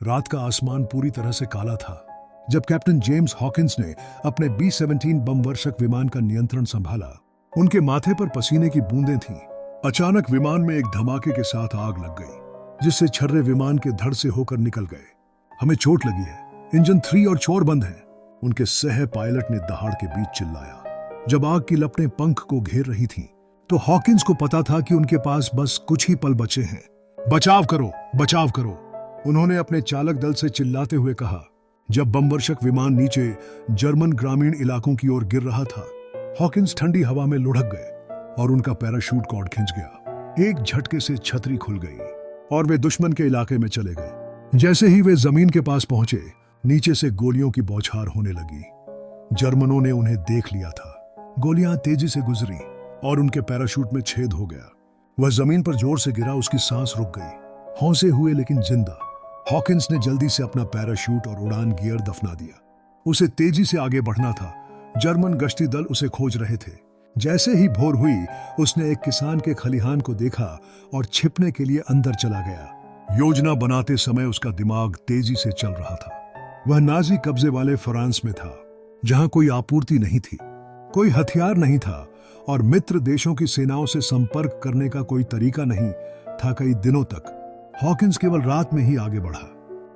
रात का आसमान पूरी तरह से काला था जब कैप्टन जेम्स हॉकिंस ने अपने B-17 बम वर्षक विमान का नियंत्रण संभाला। उनके माथे पर पसीने की बूंदें थीं। अचानक विमान में एक धमाके के साथ आग लग गई, जिससे छर्रे विमान के धड़ से होकर निकल गए। हमें चोट लगी है, इंजन 3 और 4 बंद हैं, उनके सह पायलट ने दहाड़ के बीच चिल्लाया। जब आग की लपटें पंख को घेर रही थीं, तो हॉकिंस को पता था कि उनके पास बस कुछ ही पल बचे हैं। बचाव करो, बचाव करो, उन्होंने अपने चालक दल से चिल्लाते हुए कहा। जब बमवर्षक विमान नीचे जर्मन ग्रामीण इलाकों की ओर गिर रहा था, हॉकिंस ठंडी हवा में लुढ़क गए और उनका पैराशूट कॉर्ड खिंच गया। एक झटके से छतरी खुल गई और वे दुश्मन के इलाके में चले गए। जैसे ही वे जमीन के पास पहुंचे, नीचे से गोलियों की बौछार होने लगी। जर्मनों ने उन्हें देख लिया था। गोलियां तेजी से गुजरी और उनके पैराशूट में छेद हो गया। वह जमीन पर जोर से गिरा, उसकी सांस रुक गई। हौंसे हुए लेकिन जिंदा। हॉकिंस ने जल्दी से अपना पैराशूट और उड़ान गियर दफना दिया। उसे तेजी से आगे बढ़ना था। जर्मन गश्ती दल उसे खोज रहे थे। जैसे ही भोर हुई, उसने एक किसान के खलिहान को देखा और छिपने के लिए अंदर चला गया। योजना बनाते समय उसका दिमाग तेजी से चल रहा था। वह नाजी कब्जे वाले फ्रांस में था, जहां कोई आपूर्ति नहीं थी, कोई हथियार नहीं था और मित्र देशों की सेनाओं से संपर्क करने का कोई तरीका नहीं था। कई दिनों तक हॉकिंस केवल रात में ही आगे बढ़ा,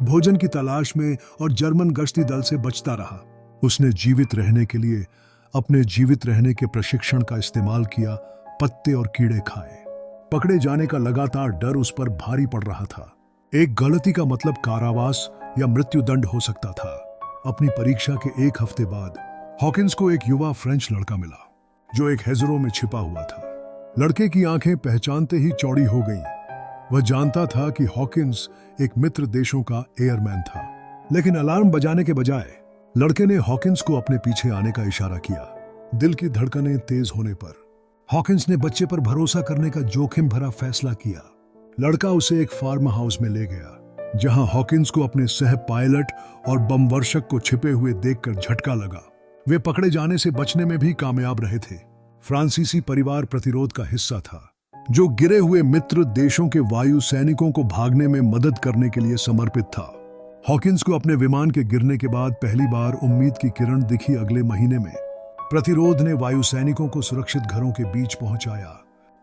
भोजन की तलाश में और जर्मन गश्ती दल से बचता रहा। उसने जीवित रहने के लिए अपने जीवित रहने के प्रशिक्षण का इस्तेमाल किया, पत्ते और कीड़े खाए। पकड़े जाने का लगातार डर उस पर भारी पड़ रहा था। एक गलती का मतलब कारावास या मृत्युदंड हो सकता था। अपनी परीक्षा के 1 हफ्ते बाद हॉकिंस को एक युवा फ्रेंच लड़का मिला, जो एक हेजरों में छिपा हुआ था। लड़के की आंखें पहचानते ही चौड़ी हो गईं। वह जानता था कि हॉकिंस एक मित्र देशों का एयरमैन था, लेकिन अलार्म बजाने के बजाय लड़के ने हॉकिंस को अपने पीछे आने का इशारा किया। दिल की धड़कनें तेज होने पर हॉकिंस ने बच्चे पर भरोसा करने का जोखिम भरा फैसला किया। लड़का उसे एक फार्म हाउस में ले गया, जहां हॉकिंस को अपने सह पायलट और बमवर्षक को छिपे हुए देखकर झटका लगा। वे पकड़े जाने से बचने में भी कामयाब रहे थे। फ्रांसीसी परिवार प्रतिरोध का हिस्सा था, जो गिरे हुए मित्र देशों के वायु सैनिकों को भागने में मदद करने के लिए समर्पित था। हॉकिंस को अपने विमान के गिरने के बाद पहली बार उम्मीद की किरण दिखी। अगले महीने में प्रतिरोध ने वायु सैनिकों को सुरक्षित घरों के बीच पहुंचाया,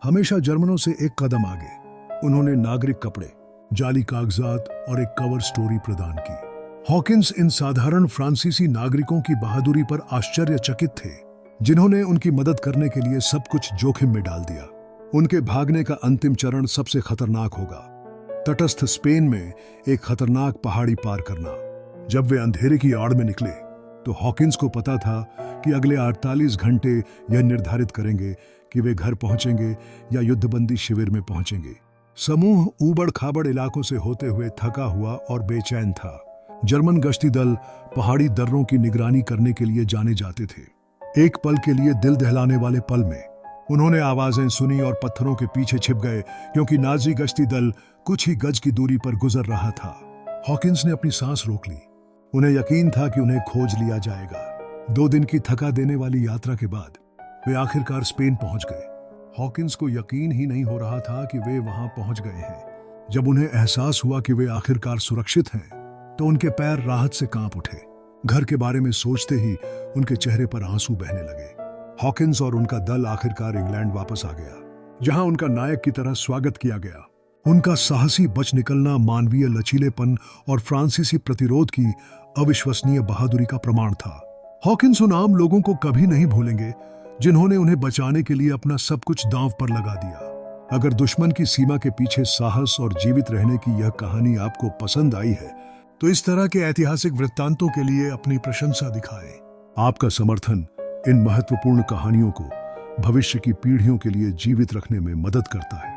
हमेशा जर्मनों से एक कदम आगे। उन्होंने नागरिक कपड़े, जाली कागजात और एक कवर स्टोरी प्रदान की। हॉकिंस इन साधारण फ्रांसीसी नागरिकों की बहादुरी पर आश्चर्यचकित थे, जिन्होंने उनकी मदद करने के लिए सब कुछ जोखिम में डाल दिया। उनके भागने का अंतिम चरण सबसे खतरनाक होगा, तटस्थ स्पेन में एक खतरनाक पहाड़ी पार करना। जब वे अंधेरे की आड़ में निकले, तो हॉकिंस को पता था कि अगले 48 घंटे यह निर्धारित करेंगे कि वे घर पहुंचेंगे या युद्धबंदी शिविर में पहुंचेंगे। समूह ऊबड़ खाबड़ इलाकों से होते हुए थका हुआ और बेचैन था। जर्मन गश्ती दल पहाड़ी दर्रों की निगरानी करने के लिए जाने जाते थे। एक पल के लिए दिल दहलाने वाले पल में उन्होंने आवाजें सुनी और पत्थरों के पीछे छिप गए, क्योंकि नाजी गश्ती दल कुछ ही गज की दूरी पर गुजर रहा था। हॉकिंस ने अपनी सांस रोक ली। उन्हें यकीन था कि उन्हें खोज लिया जाएगा। 2 दिन की थका देने वाली यात्रा के बाद वे आखिरकार स्पेन पहुंच गए। हॉकिंस को यकीन ही नहीं हो रहा था कि वे वहां पहुंच गए हैं। जब उन्हें एहसास हुआ कि वे आखिरकार सुरक्षित हैं, तो उनके पैर राहत से कांप उठे। घर के बारे में सोचते ही उनके चेहरे पर आंसू बहने लगे। हॉकिंस और उनका दल आखिरकार इंग्लैंड वापस आ गया, जहां उनका नायक की तरह स्वागत किया गया। उनका साहसी बच निकलना मानवीय लचीलेपन और फ्रांसीसी प्रतिरोध की अविश्वसनीय बहादुरी का प्रमाण था। हॉकिंस उन आम लोगों को कभी नहीं भूलेंगे, जिन्होंने उन्हें बचाने के लिए अपना सब कुछ दांव पर लगा दिया। अगर दुश्मन की सीमा के पीछे साहस और जीवित रहने की यह कहानी आपको पसंद आई है, तो इस तरह के ऐतिहासिक वृत्तांतों के लिए अपनी प्रशंसा दिखाएं। आपका समर्थन इन महत्वपूर्ण कहानियों को भविष्य की पीढ़ियों के लिए जीवित रखने में मदद करता है।